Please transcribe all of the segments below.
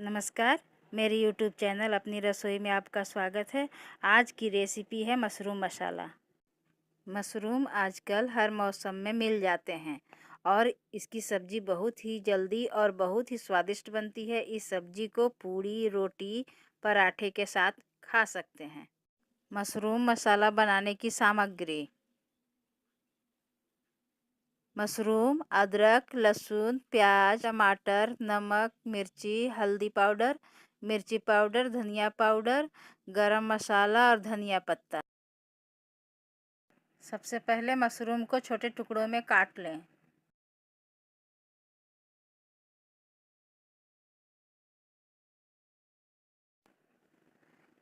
नमस्कार, मेरे YouTube channel अपनी रसोई में आपका स्वागत है। आज की रेसिपी है मशरूम मसाला। मशरूम आजकल हर मौसम में मिल जाते हैं और इसकी सब्ज़ी बहुत ही जल्दी और बहुत ही स्वादिष्ट बनती है। इस सब्ज़ी को पूड़ी, रोटी, पराठे के साथ खा सकते हैं। मशरूम मसाला बनाने की सामग्री: मशरूम, अदरक, लहसुन, प्याज, टमाटर, नमक, मिर्ची, हल्दी पाउडर, मिर्ची पाउडर, धनिया पाउडर, गरम मसाला और धनिया पत्ता। सबसे पहले मशरूम को छोटे टुकड़ों में काट लें।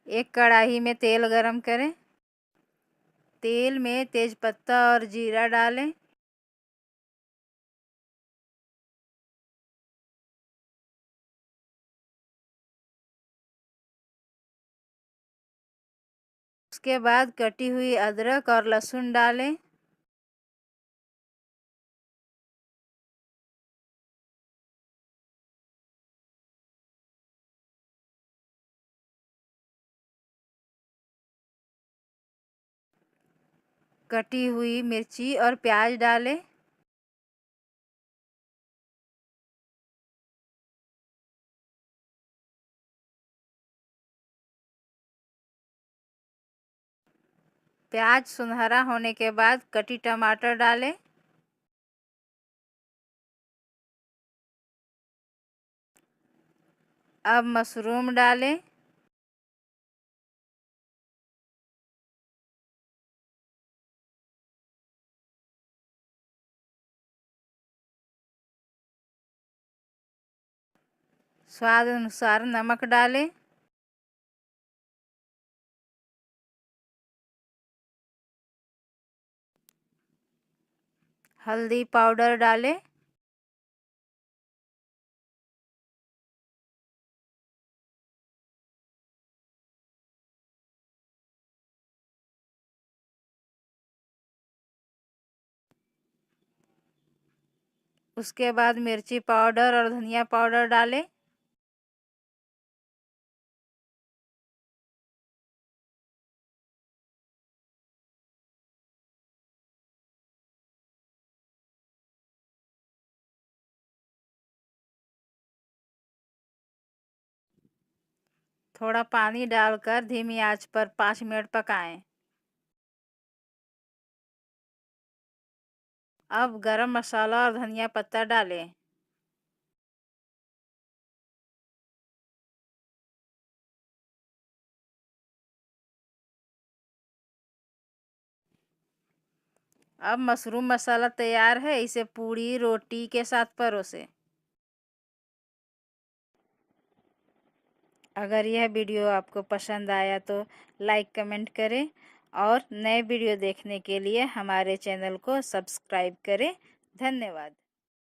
एक कढ़ाई में तेल गरम करें। तेल में तेजपत्ता और जीरा डालें। उसके बाद कटी हुई अदरक और लहसुन डालें। कटी हुई मिर्ची और प्याज डालें। प्याज सुनहरा होने के बाद कटी टमाटर डालें। अब मशरूम डालें। स्वाद अनुसार नमक डालें। हल्दी पाउडर डालें। उसके बाद मिर्ची पाउडर और धनिया पाउडर डालें। थोड़ा पानी डालकर धीमी आंच पर 5 मिनट पकाएं। अब गरम मसाला और धनिया पत्ता डालें। अब मशरूम मसाला तैयार है। इसे पूड़ी, रोटी के साथ परोसें। अगर यह वीडियो आपको पसंद आया तो लाइक कमेंट करें और नए वीडियो देखने के लिए हमारे चैनल को सब्सक्राइब करें। धन्यवाद।